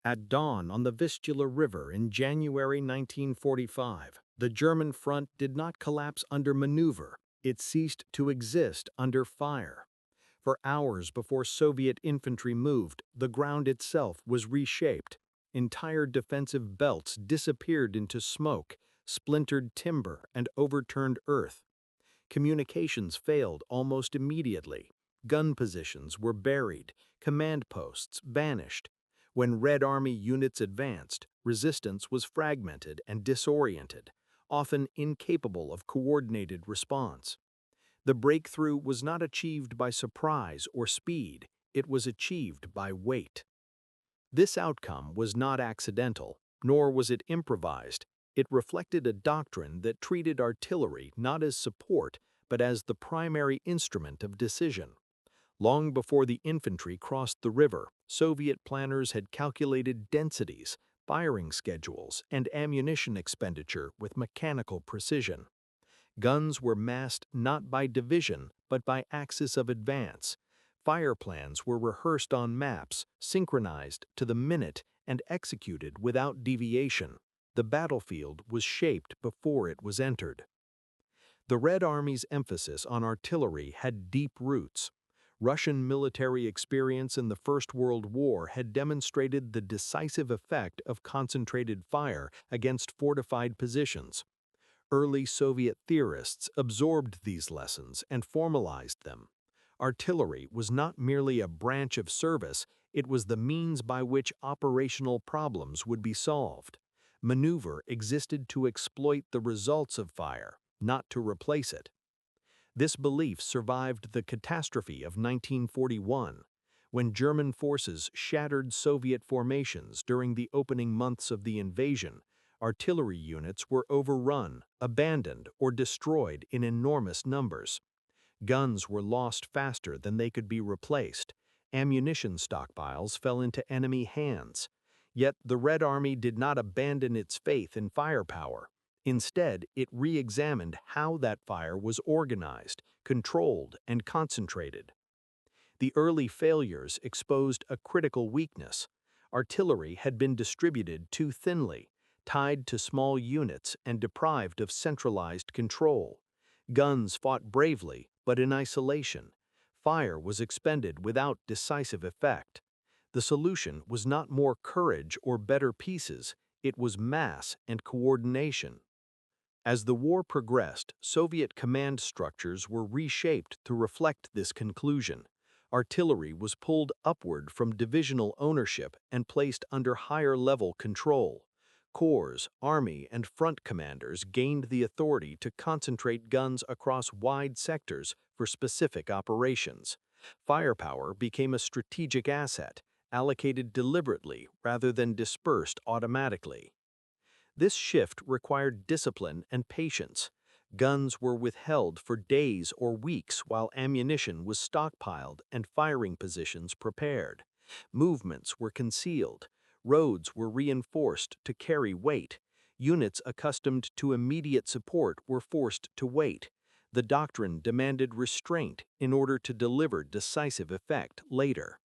At dawn on the Vistula River in January 1945, the German front did not collapse under maneuver, it ceased to exist under fire. For hours before Soviet infantry moved, the ground itself was reshaped. Entire defensive belts disappeared into smoke, splintered timber, and overturned earth. Communications failed almost immediately. Gun positions were buried, command posts vanished. When Red Army units advanced, resistance was fragmented and disoriented, often incapable of coordinated response. The breakthrough was not achieved by surprise or speed, it was achieved by weight. This outcome was not accidental, nor was it improvised. It reflected a doctrine that treated artillery not as support, but as the primary instrument of decision. Long before the infantry crossed the river, Soviet planners had calculated densities, firing schedules, and ammunition expenditure with mechanical precision. Guns were massed not by division, but by axis of advance. Fire plans were rehearsed on maps, synchronized to the minute, and executed without deviation. The battlefield was shaped before it was entered. The Red Army's emphasis on artillery had deep roots. Russian military experience in the First World War had demonstrated the decisive effect of concentrated fire against fortified positions. Early Soviet theorists absorbed these lessons and formalized them. Artillery was not merely a branch of service, it was the means by which operational problems would be solved. Maneuver existed to exploit the results of fire, not to replace it. This belief survived the catastrophe of 1941, when German forces shattered Soviet formations during the opening months of the invasion. Artillery units were overrun, abandoned, or destroyed in enormous numbers. Guns were lost faster than they could be replaced. Ammunition stockpiles fell into enemy hands. Yet the Red Army did not abandon its faith in firepower. Instead, it re-examined how that fire was organized, controlled, and concentrated. The early failures exposed a critical weakness. Artillery had been distributed too thinly, tied to small units and deprived of centralized control. Guns fought bravely, but in isolation. Fire was expended without decisive effect. The solution was not more courage or better pieces, it was mass and coordination. As the war progressed, Soviet command structures were reshaped to reflect this conclusion. Artillery was pulled upward from divisional ownership and placed under higher-level control. Corps, army, and front commanders gained the authority to concentrate guns across wide sectors for specific operations. Firepower became a strategic asset, allocated deliberately rather than dispersed automatically. This shift required discipline and patience. Guns were withheld for days or weeks while ammunition was stockpiled and firing positions prepared. Movements were concealed. Roads were reinforced to carry weight. Units accustomed to immediate support were forced to wait. The doctrine demanded restraint in order to deliver decisive effect later.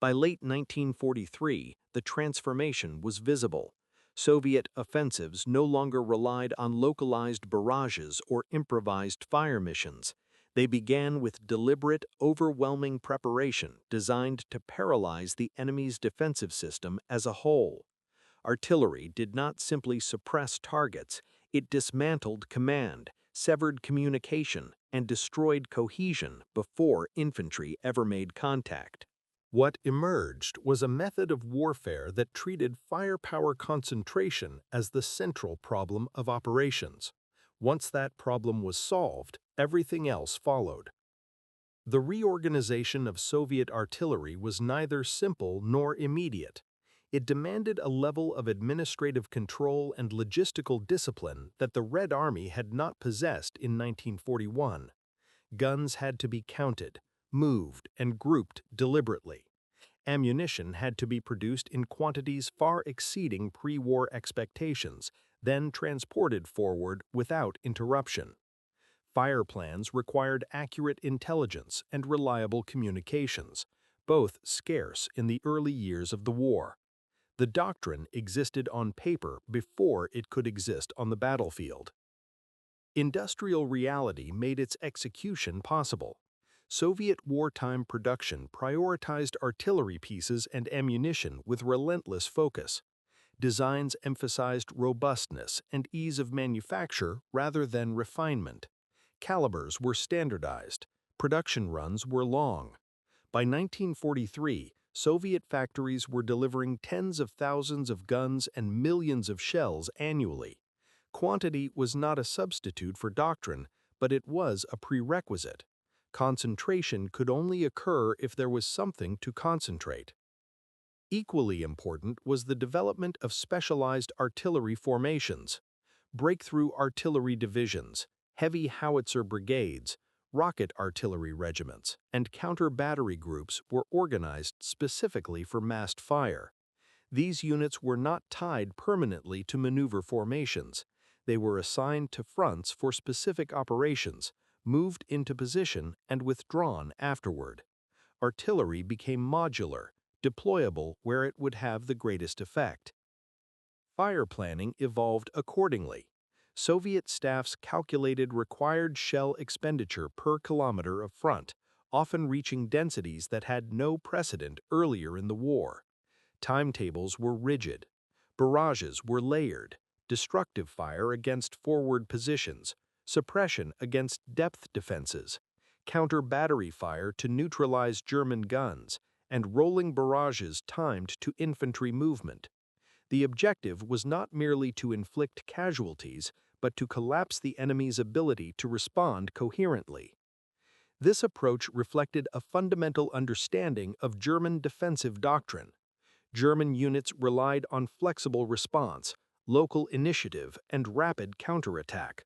By late 1943, the transformation was visible. Soviet offensives no longer relied on localized barrages or improvised fire missions. They began with deliberate, overwhelming preparation designed to paralyze the enemy's defensive system as a whole. Artillery did not simply suppress targets, it dismantled command, severed communication, and destroyed cohesion before infantry ever made contact. What emerged was a method of warfare that treated firepower concentration as the central problem of operations. Once that problem was solved, everything else followed. The reorganization of Soviet artillery was neither simple nor immediate. It demanded a level of administrative control and logistical discipline that the Red Army had not possessed in 1941. Guns had to be counted, moved, and grouped deliberately. Ammunition had to be produced in quantities far exceeding pre-war expectations, then transported forward without interruption. Fire plans required accurate intelligence and reliable communications, both scarce in the early years of the war. The doctrine existed on paper before it could exist on the battlefield. Industrial reality made its execution possible. Soviet wartime production prioritized artillery pieces and ammunition with relentless focus. Designs emphasized robustness and ease of manufacture rather than refinement. Calibers were standardized. Production runs were long. By 1943, Soviet factories were delivering tens of thousands of guns and millions of shells annually. Quantity was not a substitute for doctrine, but it was a prerequisite. Concentration could only occur if there was something to concentrate. Equally important was the development of specialized artillery formations. Breakthrough artillery divisions, heavy howitzer brigades, rocket artillery regiments, and counter-battery groups were organized specifically for massed fire. These units were not tied permanently to maneuver formations. They were assigned to fronts for specific operations, moved into position, and withdrawn afterward. Artillery became modular, deployable where it would have the greatest effect. Fire planning evolved accordingly. Soviet staffs calculated required shell expenditure per kilometer of front, often reaching densities that had no precedent earlier in the war. Timetables were rigid. Barrages were layered. Destructive fire against forward positions, suppression against depth defenses, counter-battery fire to neutralize German guns, and rolling barrages timed to infantry movement. The objective was not merely to inflict casualties, but to collapse the enemy's ability to respond coherently. This approach reflected a fundamental understanding of German defensive doctrine. German units relied on flexible response, local initiative, and rapid counterattack.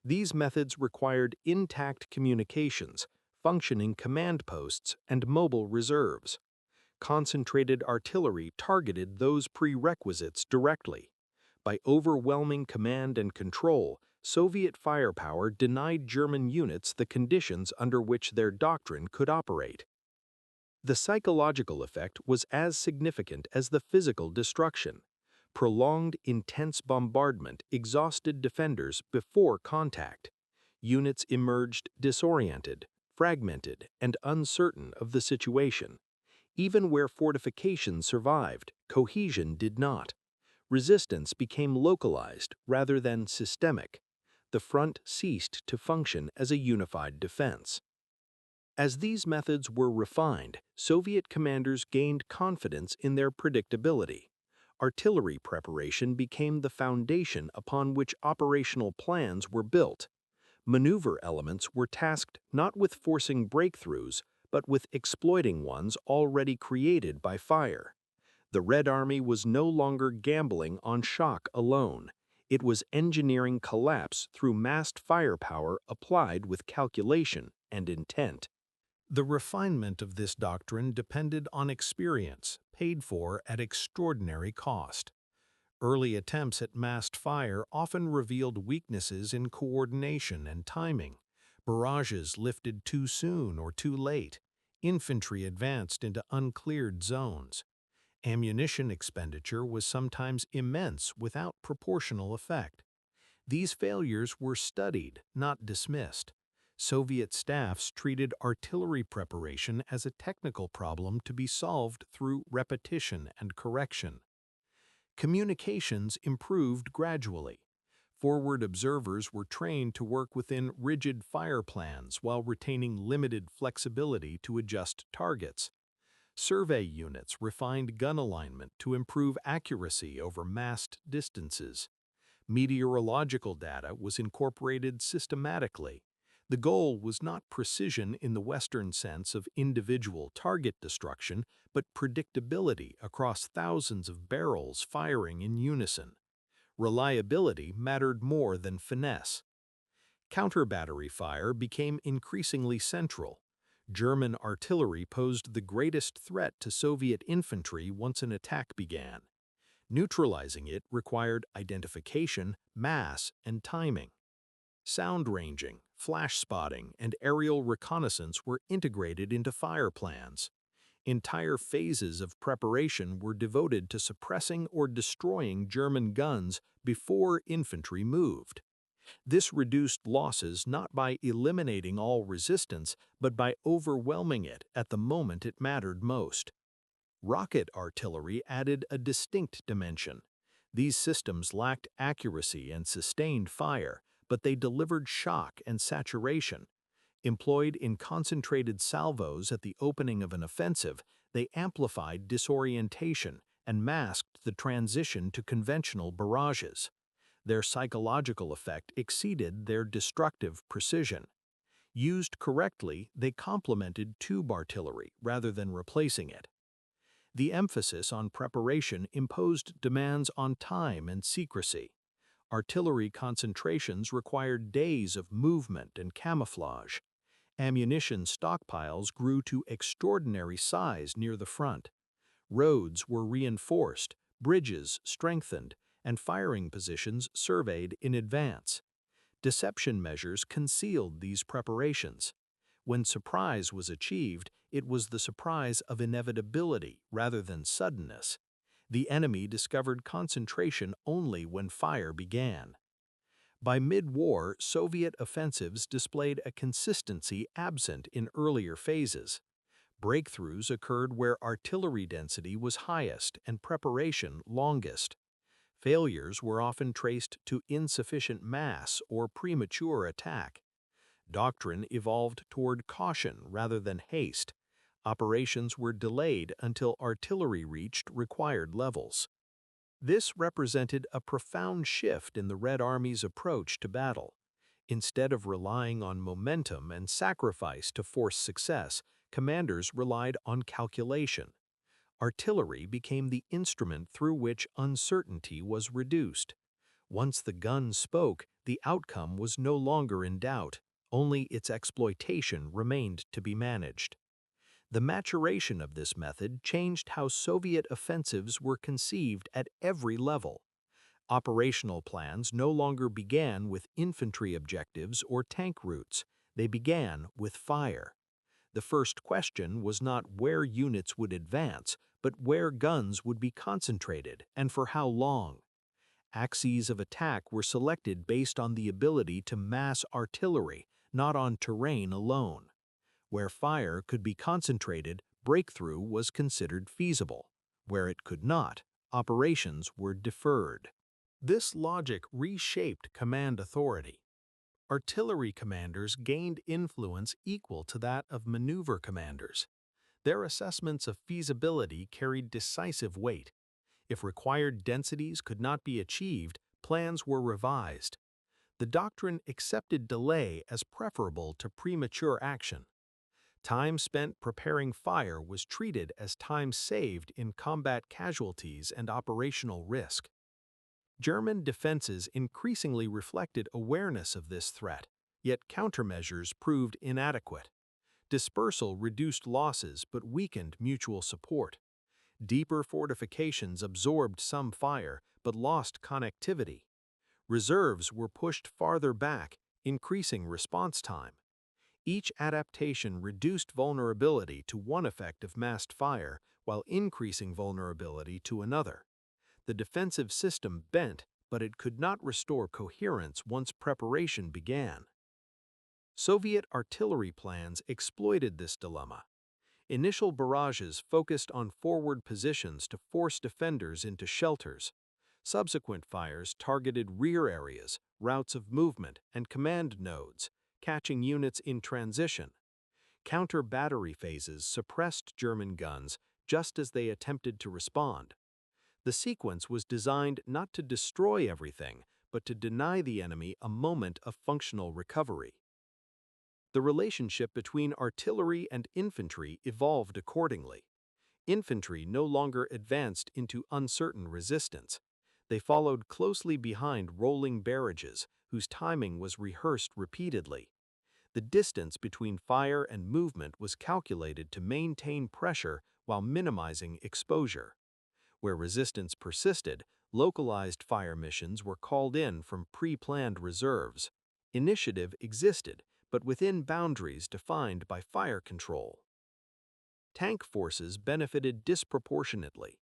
These methods required intact communications, functioning command posts, and mobile reserves. Concentrated artillery targeted those prerequisites directly. By overwhelming command and control, Soviet firepower denied German units the conditions under which their doctrine could operate. The psychological effect was as significant as the physical destruction. Prolonged, intense bombardment exhausted defenders before contact. Units emerged disoriented, fragmented, and uncertain of the situation. Even where fortifications survived, cohesion did not. Resistance became localized rather than systemic. The front ceased to function as a unified defense. As these methods were refined, Soviet commanders gained confidence in their predictability. Artillery preparation became the foundation upon which operational plans were built. Maneuver elements were tasked not with forcing breakthroughs, but with exploiting ones already created by fire. The Red Army was no longer gambling on shock alone. It was engineering collapse through massed firepower applied with calculation and intent. The refinement of this doctrine depended on experience, paid for at extraordinary cost. Early attempts at massed fire often revealed weaknesses in coordination and timing. Barrages lifted too soon or too late. Infantry advanced into uncleared zones. Ammunition expenditure was sometimes immense without proportional effect. These failures were studied, not dismissed. Soviet staffs treated artillery preparation as a technical problem to be solved through repetition and correction. Communications improved gradually. Forward observers were trained to work within rigid fire plans while retaining limited flexibility to adjust targets. Survey units refined gun alignment to improve accuracy over massed distances. Meteorological data was incorporated systematically. The goal was not precision in the Western sense of individual target destruction, but predictability across thousands of barrels firing in unison. Reliability mattered more than finesse. Counter-battery fire became increasingly central. German artillery posed the greatest threat to Soviet infantry once an attack began. Neutralizing it required identification, mass, and timing. Sound ranging, flash spotting, and aerial reconnaissance were integrated into fire plans. Entire phases of preparation were devoted to suppressing or destroying German guns before infantry moved. This reduced losses not by eliminating all resistance, but by overwhelming it at the moment it mattered most. Rocket artillery added a distinct dimension. These systems lacked accuracy and sustained fire, but they delivered shock and saturation. Employed in concentrated salvos at the opening of an offensive, they amplified disorientation and masked the transition to conventional barrages. Their psychological effect exceeded their destructive precision. Used correctly, they complemented tube artillery rather than replacing it. The emphasis on preparation imposed demands on time and secrecy. Artillery concentrations required days of movement and camouflage. Ammunition stockpiles grew to extraordinary size near the front. Roads were reinforced, bridges strengthened, and firing positions surveyed in advance. Deception measures concealed these preparations. When surprise was achieved, it was the surprise of inevitability rather than suddenness. The enemy discovered concentration only when fire began. By mid-war, Soviet offensives displayed a consistency absent in earlier phases. Breakthroughs occurred where artillery density was highest and preparation longest. Failures were often traced to insufficient mass or premature attack. Doctrine evolved toward caution rather than haste. Operations were delayed until artillery reached required levels. This represented a profound shift in the Red Army's approach to battle. Instead of relying on momentum and sacrifice to force success, commanders relied on calculation. Artillery became the instrument through which uncertainty was reduced. Once the gun spoke, the outcome was no longer in doubt, only its exploitation remained to be managed. The maturation of this method changed how Soviet offensives were conceived at every level. Operational plans no longer began with infantry objectives or tank routes, they began with fire. The first question was not where units would advance, but where guns would be concentrated and for how long. Axes of attack were selected based on the ability to mass artillery, not on terrain alone. Where fire could be concentrated, breakthrough was considered feasible. Where it could not, operations were deferred. This logic reshaped command authority. Artillery commanders gained influence equal to that of maneuver commanders. Their assessments of feasibility carried decisive weight. If required densities could not be achieved, plans were revised. The doctrine accepted delay as preferable to premature action. Time spent preparing fire was treated as time saved in combat casualties and operational risk. German defenses increasingly reflected awareness of this threat, yet countermeasures proved inadequate. Dispersal reduced losses but weakened mutual support. Deeper fortifications absorbed some fire but lost connectivity. Reserves were pushed farther back, increasing response time. Each adaptation reduced vulnerability to one effect of massed fire while increasing vulnerability to another. The defensive system bent, but it could not restore coherence once preparation began. Soviet artillery plans exploited this dilemma. Initial barrages focused on forward positions to force defenders into shelters. Subsequent fires targeted rear areas, routes of movement, and command nodes, catching units in transition. Counter-battery phases suppressed German guns just as they attempted to respond. The sequence was designed not to destroy everything, but to deny the enemy a moment of functional recovery. The relationship between artillery and infantry evolved accordingly. Infantry no longer advanced into uncertain resistance. They followed closely behind rolling barrages, whose timing was rehearsed repeatedly. The distance between fire and movement was calculated to maintain pressure while minimizing exposure. Where resistance persisted, localized fire missions were called in from pre-planned reserves. Initiative existed, but within boundaries defined by fire control. Tank forces benefited disproportionately.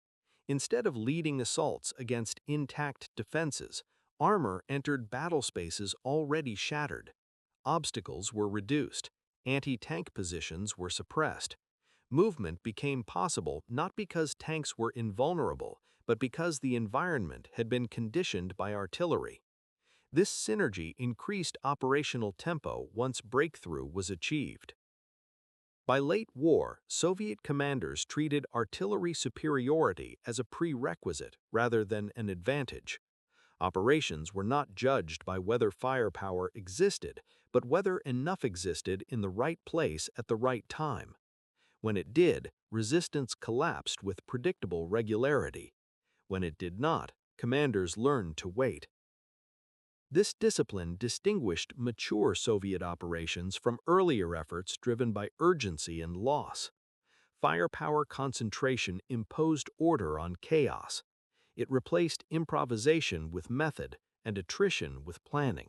Instead of leading assaults against intact defenses, armor entered battle spaces already shattered. Obstacles were reduced. Anti-tank positions were suppressed. Movement became possible not because tanks were invulnerable, but because the environment had been conditioned by artillery. This synergy increased operational tempo once breakthrough was achieved. By late war, Soviet commanders treated artillery superiority as a prerequisite rather than an advantage. Operations were not judged by whether firepower existed, but whether enough existed in the right place at the right time. When it did, resistance collapsed with predictable regularity. When it did not, commanders learned to wait. This discipline distinguished mature Soviet operations from earlier efforts driven by urgency and loss. Firepower concentration imposed order on chaos. It replaced improvisation with method and attrition with planning.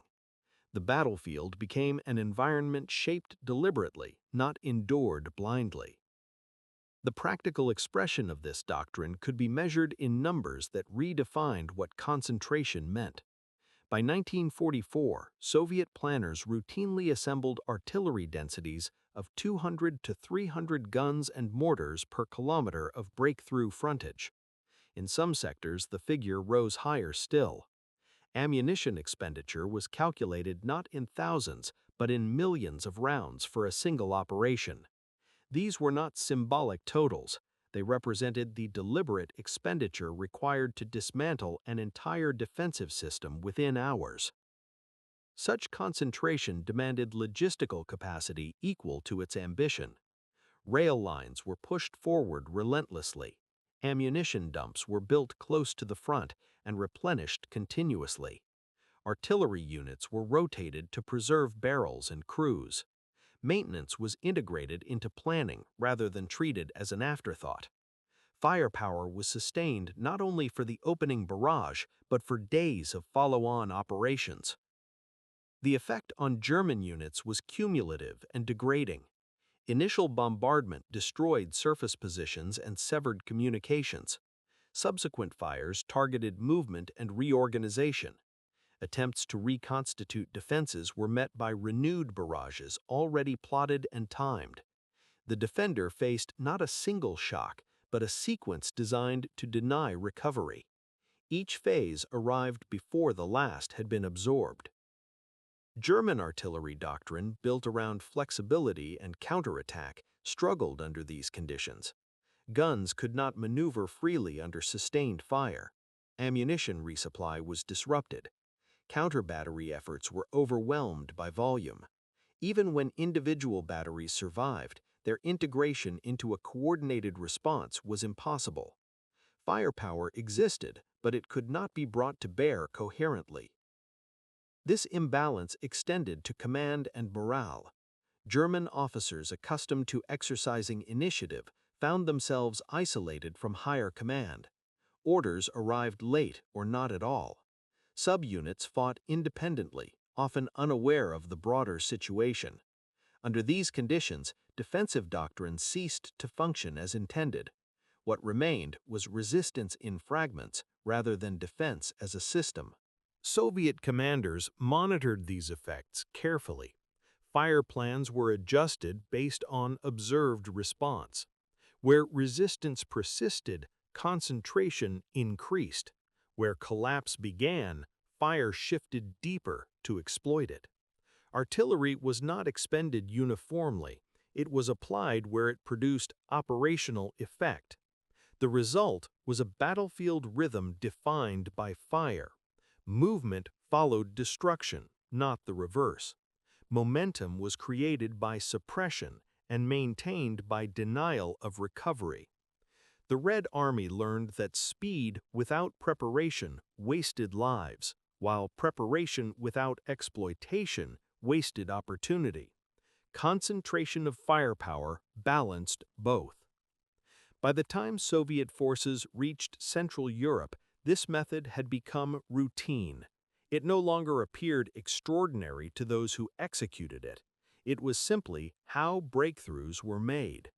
The battlefield became an environment shaped deliberately, not endured blindly. The practical expression of this doctrine could be measured in numbers that redefined what concentration meant. By 1944, Soviet planners routinely assembled artillery densities of 200 to 300 guns and mortars per kilometer of breakthrough frontage. In some sectors, the figure rose higher still. Ammunition expenditure was calculated not in thousands, but in millions of rounds for a single operation. These were not symbolic totals. They represented the deliberate expenditure required to dismantle an entire defensive system within hours. Such concentration demanded logistical capacity equal to its ambition. Rail lines were pushed forward relentlessly. Ammunition dumps were built close to the front and replenished continuously. Artillery units were rotated to preserve barrels and crews. Maintenance was integrated into planning rather than treated as an afterthought. Firepower was sustained not only for the opening barrage, but for days of follow-on operations. The effect on German units was cumulative and degrading. Initial bombardment destroyed surface positions and severed communications. Subsequent fires targeted movement and reorganization. Attempts to reconstitute defenses were met by renewed barrages already plotted and timed. The defender faced not a single shock, but a sequence designed to deny recovery. Each phase arrived before the last had been absorbed. German artillery doctrine, built around flexibility and counterattack, struggled under these conditions. Guns could not maneuver freely under sustained fire. Ammunition resupply was disrupted. Counter-battery efforts were overwhelmed by volume. Even when individual batteries survived, their integration into a coordinated response was impossible. Firepower existed, but it could not be brought to bear coherently. This imbalance extended to command and morale. German officers accustomed to exercising initiative found themselves isolated from higher command. Orders arrived late or not at all. Subunits fought independently, often unaware of the broader situation. Under these conditions, defensive doctrine ceased to function as intended. What remained was resistance in fragments rather than defense as a system. Soviet commanders monitored these effects carefully. Fire plans were adjusted based on observed response. Where resistance persisted, concentration increased. Where collapse began, fire shifted deeper to exploit it. Artillery was not expended uniformly. It was applied where it produced operational effect. The result was a battlefield rhythm defined by fire. Movement followed destruction, not the reverse. Momentum was created by suppression and maintained by denial of recovery. The Red Army learned that speed without preparation wasted lives, while preparation without exploitation wasted opportunity. Concentration of firepower balanced both. By the time Soviet forces reached Central Europe, this method had become routine. It no longer appeared extraordinary to those who executed it. It was simply how breakthroughs were made.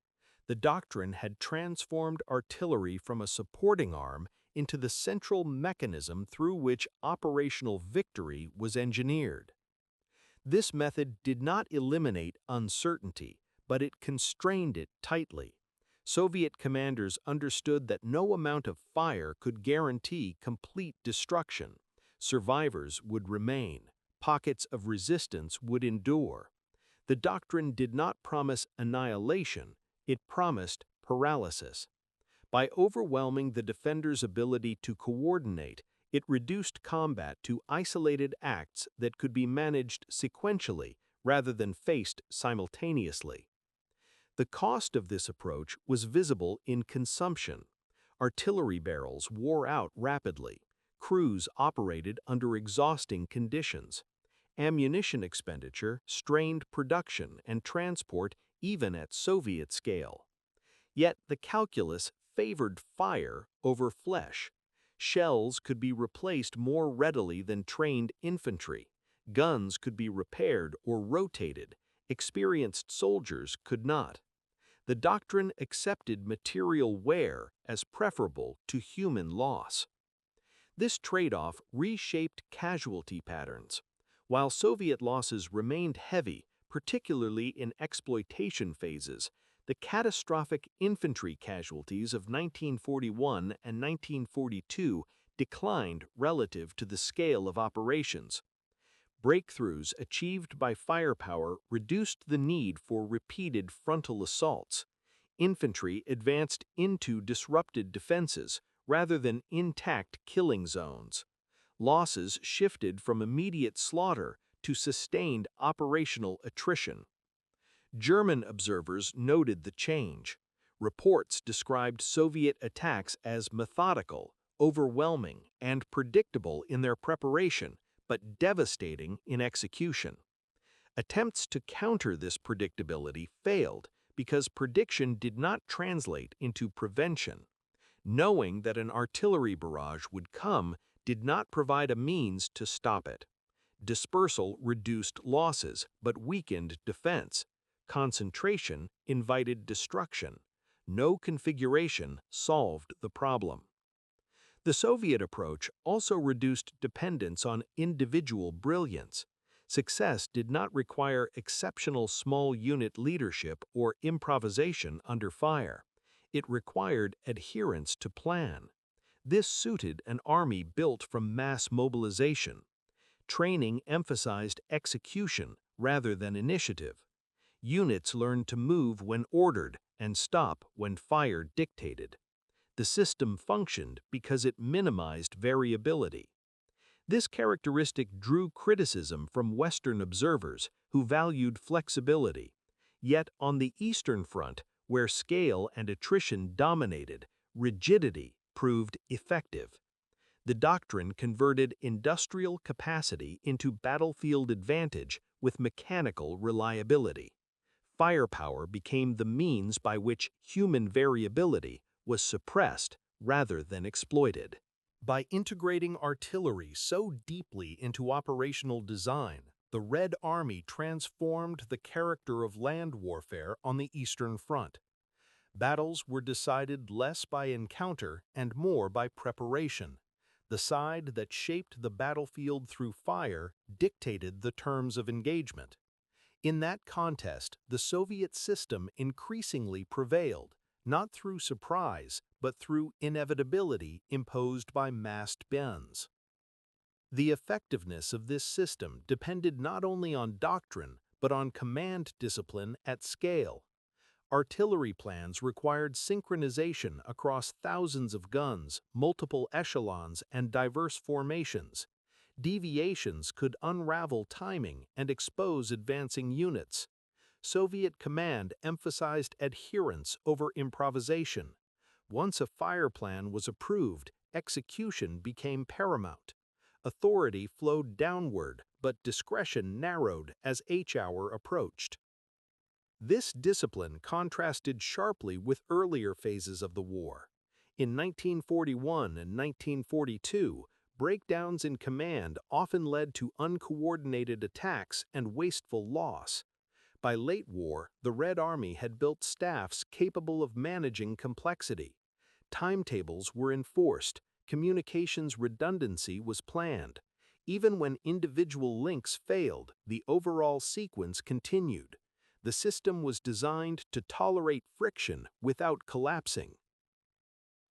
The doctrine had transformed artillery from a supporting arm into the central mechanism through which operational victory was engineered. This method did not eliminate uncertainty, but it constrained it tightly. Soviet commanders understood that no amount of fire could guarantee complete destruction. Survivors would remain. Pockets of resistance would endure. The doctrine did not promise annihilation, it promised paralysis. By overwhelming the defender's ability to coordinate, it reduced combat to isolated acts that could be managed sequentially rather than faced simultaneously. The cost of this approach was visible in consumption. Artillery barrels wore out rapidly. Crews operated under exhausting conditions. Ammunition expenditure strained production and transport even at Soviet scale. Yet the calculus favored fire over flesh. Shells could be replaced more readily than trained infantry. Guns could be repaired or rotated. Experienced soldiers could not. The doctrine accepted material wear as preferable to human loss. This trade-off reshaped casualty patterns. While Soviet losses remained heavy, particularly in exploitation phases, the catastrophic infantry casualties of 1941 and 1942 declined relative to the scale of operations. Breakthroughs achieved by firepower reduced the need for repeated frontal assaults. Infantry advanced into disrupted defenses rather than intact killing zones. Losses shifted from immediate slaughter to sustained operational attrition. German observers noted the change. Reports described Soviet attacks as methodical, overwhelming, and predictable in their preparation, but devastating in execution. Attempts to counter this predictability failed because prediction did not translate into prevention. Knowing that an artillery barrage would come did not provide a means to stop it. Dispersal reduced losses but weakened defense. Concentration invited destruction. No configuration solved the problem. The Soviet approach also reduced dependence on individual brilliance. Success did not require exceptional small unit leadership or improvisation under fire. It required adherence to plan. This suited an army built from mass mobilization. Training emphasized execution rather than initiative. Units learned to move when ordered and stop when fire dictated. The system functioned because it minimized variability. This characteristic drew criticism from Western observers who valued flexibility. Yet on the Eastern Front, where scale and attrition dominated, rigidity proved effective. The doctrine converted industrial capacity into battlefield advantage with mechanical reliability. Firepower became the means by which human variability was suppressed rather than exploited. By integrating artillery so deeply into operational design, the Red Army transformed the character of land warfare on the Eastern Front. Battles were decided less by encounter and more by preparation. The side that shaped the battlefield through fire dictated the terms of engagement. In that contest, the Soviet system increasingly prevailed, not through surprise, but through inevitability imposed by massed bends. The effectiveness of this system depended not only on doctrine, but on command discipline at scale. Artillery plans required synchronization across thousands of guns, multiple echelons, and diverse formations. Deviations could unravel timing and expose advancing units. Soviet command emphasized adherence over improvisation. Once a fire plan was approved, execution became paramount. Authority flowed downward, but discretion narrowed as H-hour approached. This discipline contrasted sharply with earlier phases of the war. In 1941 and 1942, breakdowns in command often led to uncoordinated attacks and wasteful loss. By late war, the Red Army had built staffs capable of managing complexity. Timetables were enforced, communications redundancy was planned. Even when individual links failed, the overall sequence continued. The system was designed to tolerate friction without collapsing.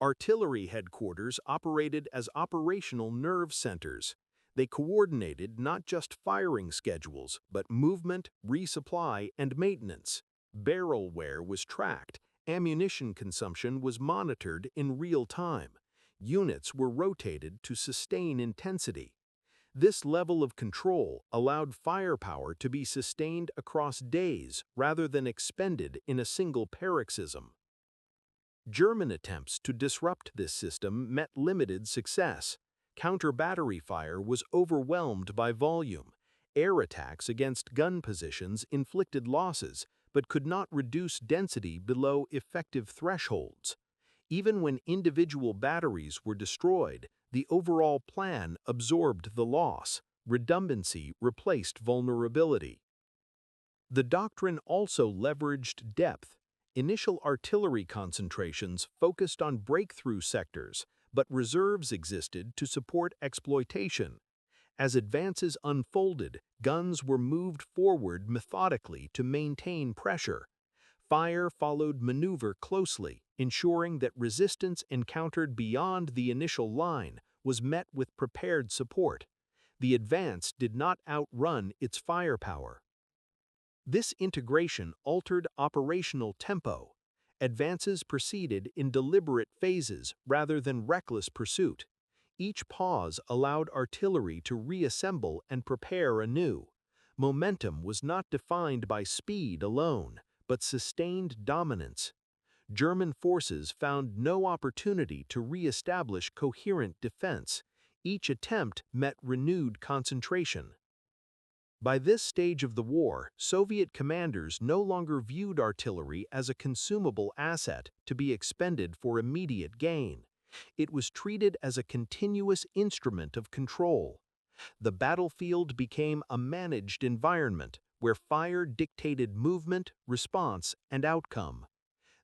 Artillery headquarters operated as operational nerve centers. They coordinated not just firing schedules, but movement, resupply, and maintenance. Barrel wear was tracked. Ammunition consumption was monitored in real time. Units were rotated to sustain intensity. This level of control allowed firepower to be sustained across days rather than expended in a single paroxysm. German attempts to disrupt this system met limited success. Counter-battery fire was overwhelmed by volume. Air attacks against gun positions inflicted losses, but could not reduce density below effective thresholds. Even when individual batteries were destroyed, the overall plan absorbed the loss. Redundancy replaced vulnerability. The doctrine also leveraged depth. Initial artillery concentrations focused on breakthrough sectors, but reserves existed to support exploitation. As advances unfolded, guns were moved forward methodically to maintain pressure. Fire followed maneuver closely, ensuring that resistance encountered beyond the initial line was met with prepared support. The advance did not outrun its firepower. This integration altered operational tempo. Advances proceeded in deliberate phases rather than reckless pursuit. Each pause allowed artillery to reassemble and prepare anew. Momentum was not defined by speed alone, but sustained dominance. German forces found no opportunity to re-establish coherent defense. Each attempt met renewed concentration. By this stage of the war, Soviet commanders no longer viewed artillery as a consumable asset to be expended for immediate gain. It was treated as a continuous instrument of control. The battlefield became a managed environment where fire dictated movement, response, and outcome.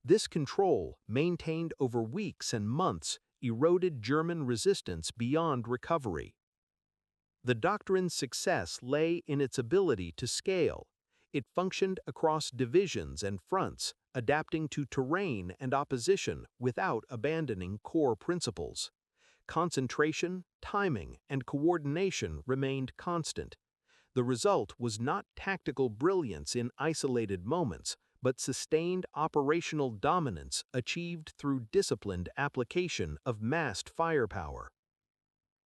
This control, maintained over weeks and months, eroded German resistance beyond recovery. The doctrine's success lay in its ability to scale. It functioned across divisions and fronts, adapting to terrain and opposition without abandoning core principles. Concentration, timing, and coordination remained constant. The result was not tactical brilliance in isolated moments, but sustained operational dominance achieved through disciplined application of massed firepower.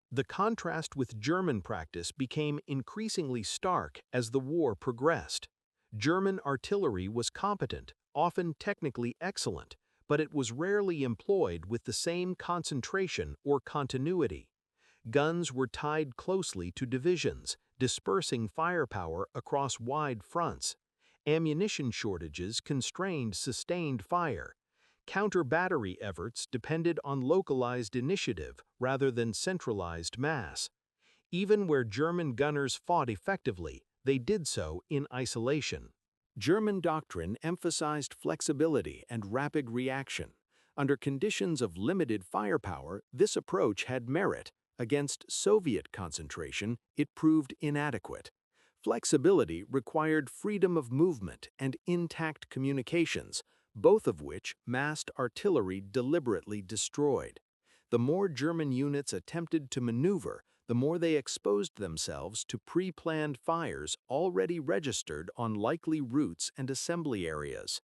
The contrast with German practice became increasingly stark as the war progressed. German artillery was competent, often technically excellent, but it was rarely employed with the same concentration or continuity. Guns were tied closely to divisions, dispersing firepower across wide fronts. Ammunition shortages constrained sustained fire. Counter-battery efforts depended on localized initiative rather than centralized mass. Even where German gunners fought effectively, they did so in isolation. German doctrine emphasized flexibility and rapid reaction. Under conditions of limited firepower, this approach had merit. Against Soviet concentration, it proved inadequate. Flexibility required freedom of movement and intact communications, both of which massed artillery deliberately destroyed. The more German units attempted to maneuver, the more they exposed themselves to pre-planned fires already registered on likely routes and assembly areas.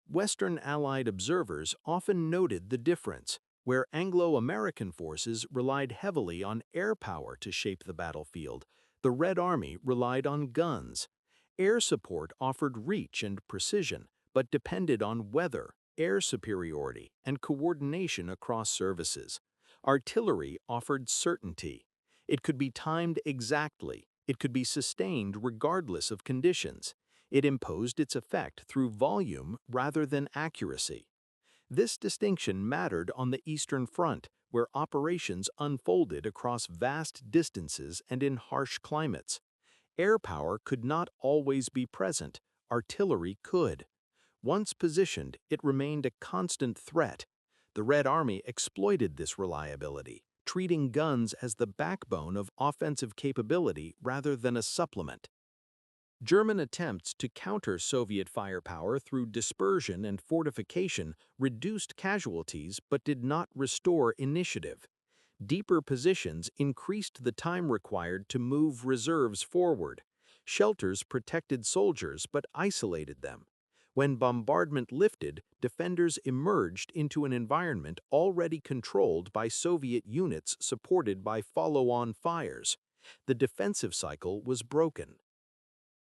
Western Allied observers often noted the difference. Where Anglo-American forces relied heavily on air power to shape the battlefield, the Red Army relied on guns. Air support offered reach and precision, but depended on weather, air superiority, and coordination across services. Artillery offered certainty. It could be timed exactly. It could be sustained regardless of conditions. It imposed its effect through volume rather than accuracy. This distinction mattered on the Eastern Front, where operations unfolded across vast distances and in harsh climates. Air power could not always be present. artillery could. Once positioned, it remained a constant threat. The Red Army exploited this reliability, treating guns as the backbone of offensive capability rather than a supplement. German attempts to counter Soviet firepower through dispersion and fortification reduced casualties but did not restore initiative. Deeper positions increased the time required to move reserves forward. Shelters protected soldiers but isolated them. When bombardment lifted, defenders emerged into an environment already controlled by Soviet units supported by follow-on fires. The defensive cycle was broken.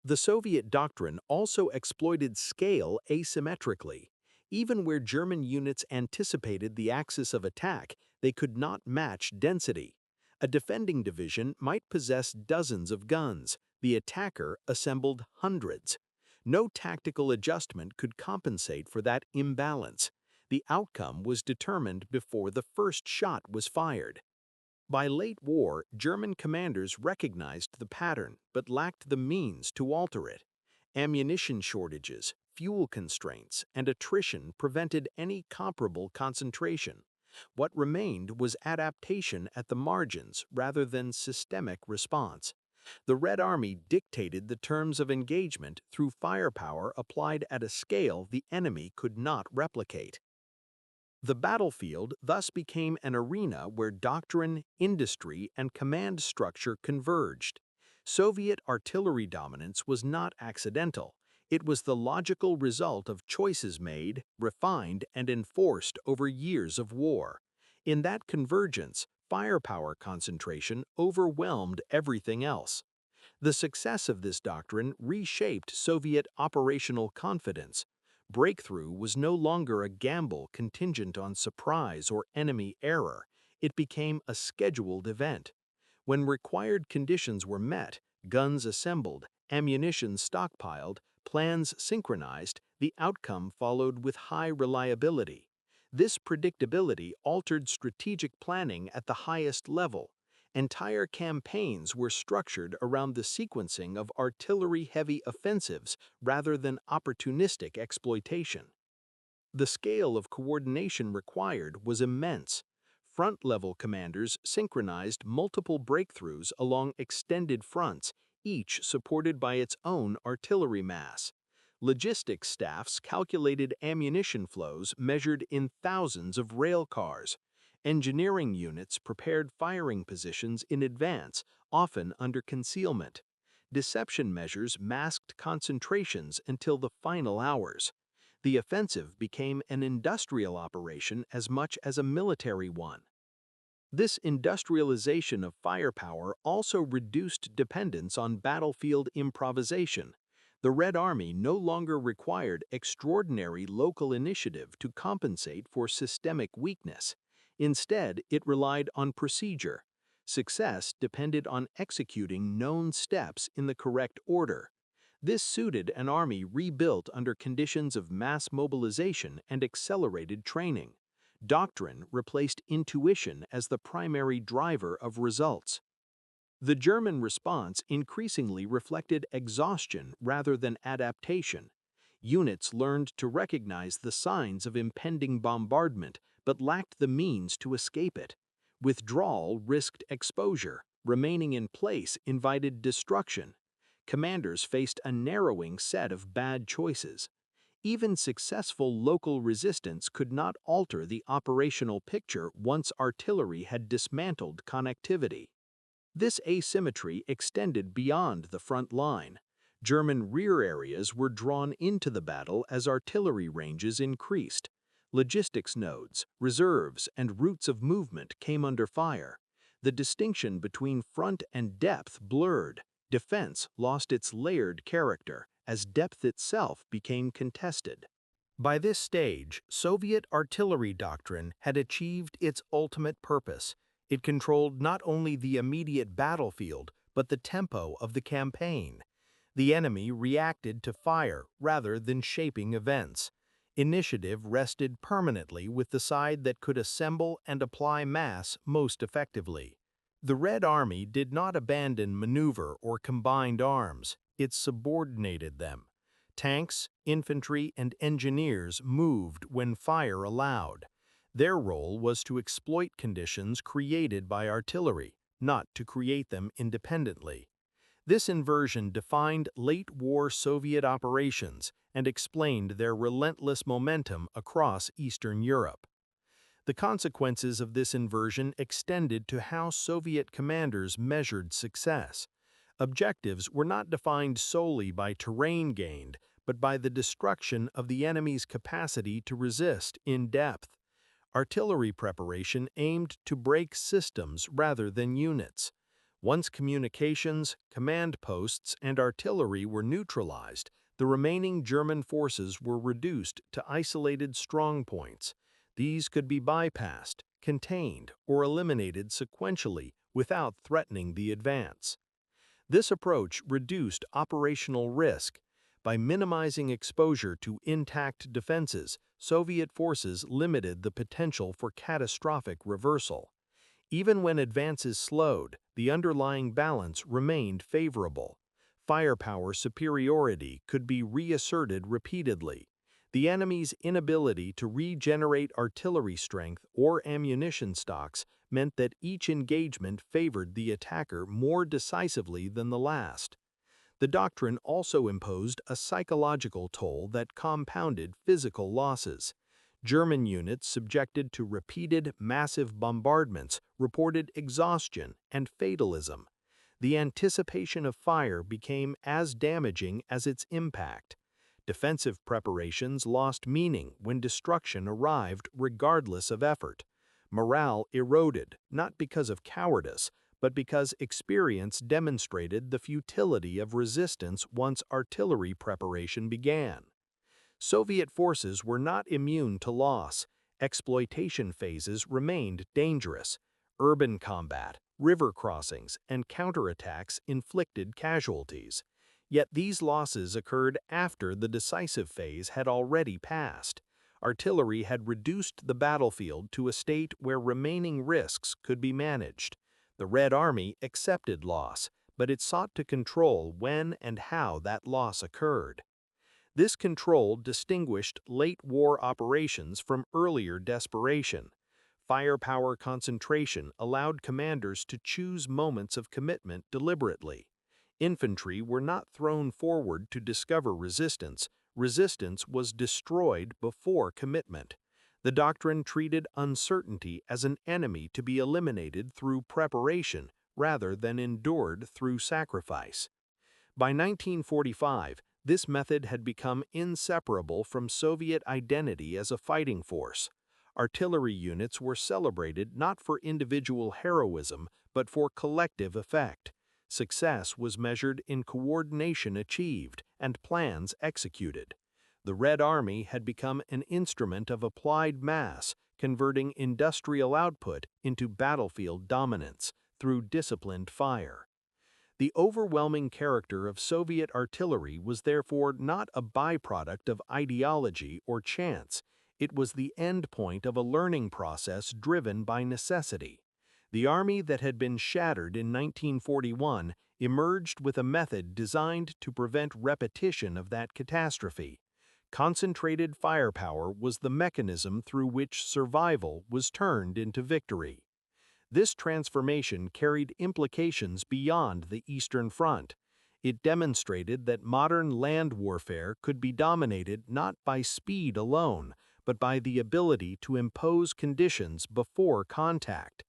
The Soviet doctrine also exploited scale asymmetrically. Even where German units anticipated the axis of attack, they could not match density. A defending division might possess dozens of guns. The attacker assembled hundreds. No tactical adjustment could compensate for that imbalance. The outcome was determined before the first shot was fired. By late war, German commanders recognized the pattern but lacked the means to alter it. Ammunition shortages, fuel constraints, and attrition prevented any comparable concentration. What remained was adaptation at the margins rather than systemic response. The Red Army dictated the terms of engagement through firepower applied at a scale the enemy could not replicate. The battlefield thus became an arena where doctrine, industry, and command structure converged. Soviet artillery dominance was not accidental. It was the logical result of choices made, refined, and enforced over years of war. In that convergence, firepower concentration overwhelmed everything else. The success of this doctrine reshaped Soviet operational confidence. Breakthrough was no longer a gamble contingent on surprise or enemy error. It became a scheduled event. When required conditions were met, guns assembled, ammunition stockpiled, plans synchronized, the outcome followed with high reliability. This predictability altered strategic planning at the highest level. Entire campaigns were structured around the sequencing of artillery-heavy offensives rather than opportunistic exploitation. The scale of coordination required was immense. Front-level commanders synchronized multiple breakthroughs along extended fronts, each supported by its own artillery mass. Logistics staffs calculated ammunition flows measured in thousands of rail cars. Engineering units prepared firing positions in advance, often under concealment. Deception measures masked concentrations until the final hours. The offensive became an industrial operation as much as a military one. This industrialization of firepower also reduced dependence on battlefield improvisation. The Red Army no longer required extraordinary local initiative to compensate for systemic weakness. Instead, it relied on procedure. Success depended on executing known steps in the correct order. This suited an army rebuilt under conditions of mass mobilization and accelerated training. Doctrine replaced intuition as the primary driver of results. The German response increasingly reflected exhaustion rather than adaptation. Units learned to recognize the signs of impending bombardment but lacked the means to escape it. Withdrawal risked exposure. Remaining in place invited destruction. Commanders faced a narrowing set of bad choices. Even successful local resistance could not alter the operational picture once artillery had dismantled connectivity. This asymmetry extended beyond the front line. German rear areas were drawn into the battle as artillery ranges increased. Logistics nodes, reserves, and routes of movement came under fire. The distinction between front and depth blurred. Defense lost its layered character as depth itself became contested. By this stage, Soviet artillery doctrine had achieved its ultimate purpose. It controlled not only the immediate battlefield, but the tempo of the campaign. The enemy reacted to fire rather than shaping events. Initiative rested permanently with the side that could assemble and apply mass most effectively. The Red Army did not abandon maneuver or combined arms, it subordinated them. Tanks, infantry, and engineers moved when fire allowed. Their role was to exploit conditions created by artillery, not to create them independently. This inversion defined late-war Soviet operations and explained their relentless momentum across Eastern Europe. The consequences of this inversion extended to how Soviet commanders measured success. Objectives were not defined solely by terrain gained, but by the destruction of the enemy's capacity to resist in depth. Artillery preparation aimed to break systems rather than units. Once communications, command posts, and artillery were neutralized, the remaining German forces were reduced to isolated strongpoints. These could be bypassed, contained, or eliminated sequentially without threatening the advance. This approach reduced operational risk. By minimizing exposure to intact defenses, Soviet forces limited the potential for catastrophic reversal. Even when advances slowed, the underlying balance remained favorable. Firepower superiority could be reasserted repeatedly. The enemy's inability to regenerate artillery strength or ammunition stocks meant that each engagement favored the attacker more decisively than the last. The doctrine also imposed a psychological toll that compounded physical losses. German units subjected to repeated massive bombardments reported exhaustion and fatalism. The anticipation of fire became as damaging as its impact. Defensive preparations lost meaning when destruction arrived regardless of effort. Morale eroded, not because of cowardice, but because experience demonstrated the futility of resistance once artillery preparation began. Soviet forces were not immune to loss. Exploitation phases remained dangerous. Urban combat, river crossings, and counterattacks inflicted casualties. Yet these losses occurred after the decisive phase had already passed. Artillery had reduced the battlefield to a state where remaining risks could be managed. The Red Army accepted loss, but it sought to control when and how that loss occurred. This control distinguished late-war operations from earlier desperation. Firepower concentration allowed commanders to choose moments of commitment deliberately. Infantry were not thrown forward to discover resistance. Resistance was destroyed before commitment. The doctrine treated uncertainty as an enemy to be eliminated through preparation rather than endured through sacrifice. By 1945, this method had become inseparable from Soviet identity as a fighting force. Artillery units were celebrated not for individual heroism, but for collective effect. Success was measured in coordination achieved and plans executed. The Red Army had become an instrument of applied mass, converting industrial output into battlefield dominance through disciplined fire. The overwhelming character of Soviet artillery was therefore not a byproduct of ideology or chance. It was the endpoint of a learning process driven by necessity. The army that had been shattered in 1941 emerged with a method designed to prevent repetition of that catastrophe. Concentrated firepower was the mechanism through which survival was turned into victory. This transformation carried implications beyond the Eastern Front. It demonstrated that modern land warfare could be dominated not by speed alone, but by the ability to impose conditions before contact.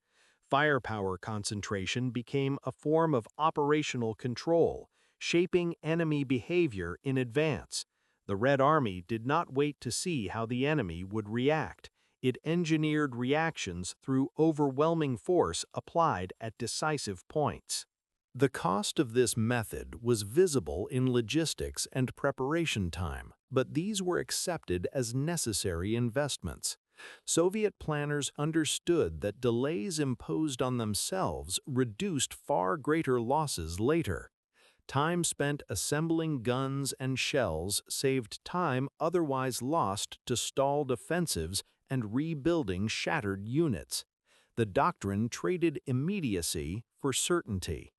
Firepower concentration became a form of operational control, shaping enemy behavior in advance. The Red Army did not wait to see how the enemy would react. It engineered reactions through overwhelming force applied at decisive points. The cost of this method was visible in logistics and preparation time, but these were accepted as necessary investments. Soviet planners understood that delays imposed on themselves reduced far greater losses later. Time spent assembling guns and shells saved time otherwise lost to stalled offensives and rebuilding shattered units. The doctrine traded immediacy for certainty.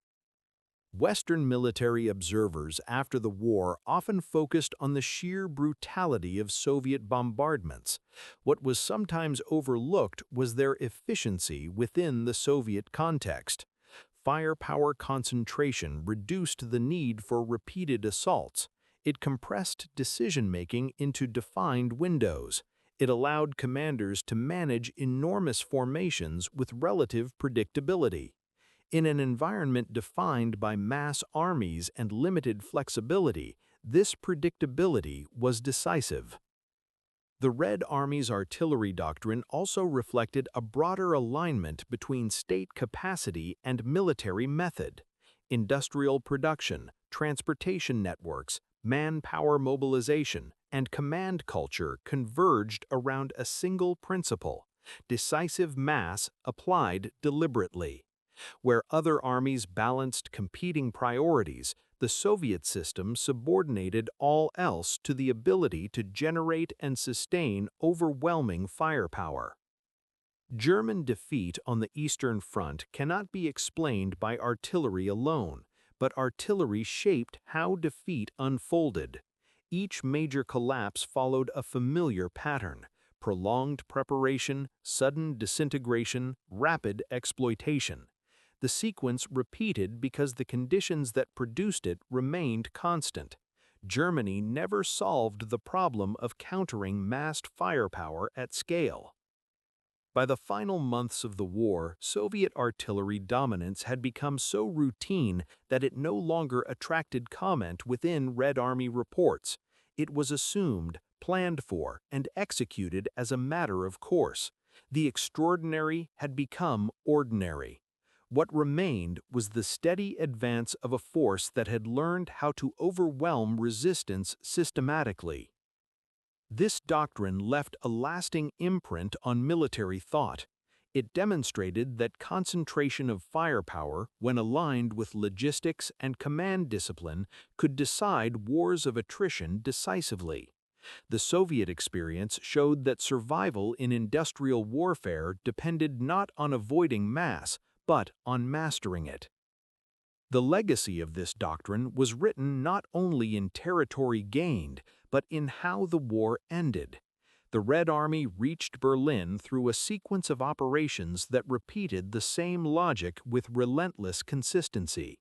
Western military observers after the war often focused on the sheer brutality of Soviet bombardments. What was sometimes overlooked was their efficiency within the Soviet context. Firepower concentration reduced the need for repeated assaults. It compressed decision-making into defined windows. It allowed commanders to manage enormous formations with relative predictability. In an environment defined by mass armies and limited flexibility, this predictability was decisive. The Red Army's artillery doctrine also reflected a broader alignment between state capacity and military method. Industrial production, transportation networks, manpower mobilization, and command culture converged around a single principle: decisive mass applied deliberately. Where other armies balanced competing priorities, the Soviet system subordinated all else to the ability to generate and sustain overwhelming firepower. German defeat on the Eastern Front cannot be explained by artillery alone, but artillery shaped how defeat unfolded. Each major collapse followed a familiar pattern: prolonged preparation, sudden disintegration, rapid exploitation. The sequence repeated because the conditions that produced it remained constant. Germany never solved the problem of countering massed firepower at scale. By the final months of the war, Soviet artillery dominance had become so routine that it no longer attracted comment within Red Army reports. It was assumed, planned for, and executed as a matter of course. The extraordinary had become ordinary. What remained was the steady advance of a force that had learned how to overwhelm resistance systematically. This doctrine left a lasting imprint on military thought. It demonstrated that concentration of firepower, when aligned with logistics and command discipline, could decide wars of attrition decisively. The Soviet experience showed that survival in industrial warfare depended not on avoiding mass, but on mastering it. The legacy of this doctrine was written not only in territory gained, but in how the war ended. The Red Army reached Berlin through a sequence of operations that repeated the same logic with relentless consistency.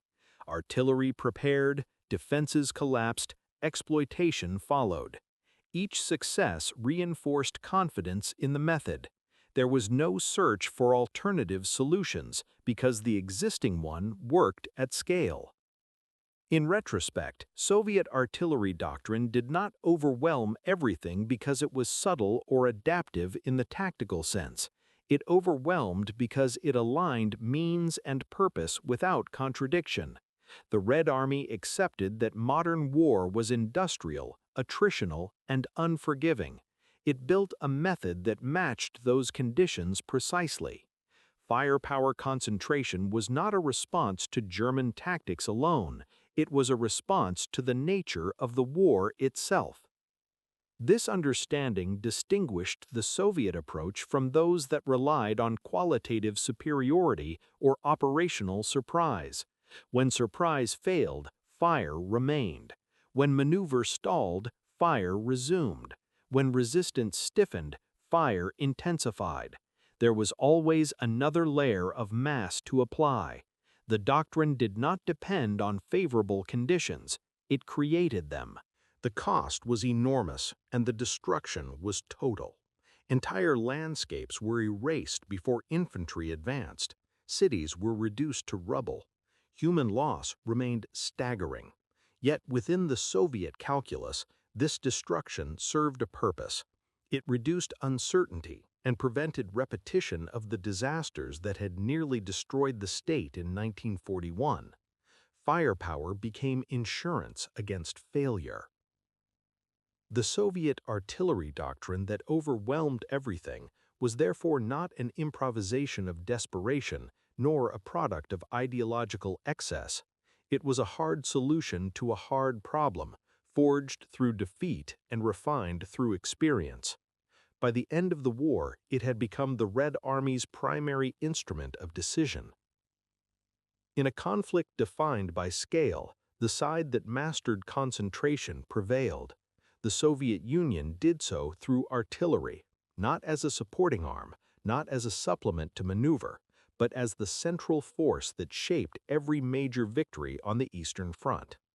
Artillery prepared, defenses collapsed, exploitation followed. Each success reinforced confidence in the method. There was no search for alternative solutions because the existing one worked at scale. In retrospect, Soviet artillery doctrine did not overwhelm everything because it was subtle or adaptive in the tactical sense. It overwhelmed because it aligned means and purpose without contradiction. The Red Army accepted that modern war was industrial, attritional, and unforgiving. It built a method that matched those conditions precisely. Firepower concentration was not a response to German tactics alone. It was a response to the nature of the war itself. This understanding distinguished the Soviet approach from those that relied on qualitative superiority or operational surprise. When surprise failed, fire remained. When maneuver stalled, fire resumed. When resistance stiffened, fire intensified. There was always another layer of mass to apply. The doctrine did not depend on favorable conditions, it created them. The cost was enormous, and the destruction was total. Entire landscapes were erased before infantry advanced. Cities were reduced to rubble. Human loss remained staggering. Yet within the Soviet calculus, this destruction served a purpose. It reduced uncertainty and prevented repetition of the disasters that had nearly destroyed the state in 1941. Firepower became insurance against failure. The Soviet artillery doctrine that overwhelmed everything was therefore not an improvisation of desperation, nor a product of ideological excess. It was a hard solution to a hard problem, forged through defeat and refined through experience. By the end of the war, it had become the Red Army's primary instrument of decision. In a conflict defined by scale, the side that mastered concentration prevailed. The Soviet Union did so through artillery, not as a supporting arm, not as a supplement to maneuver, but as the central force that shaped every major victory on the Eastern Front.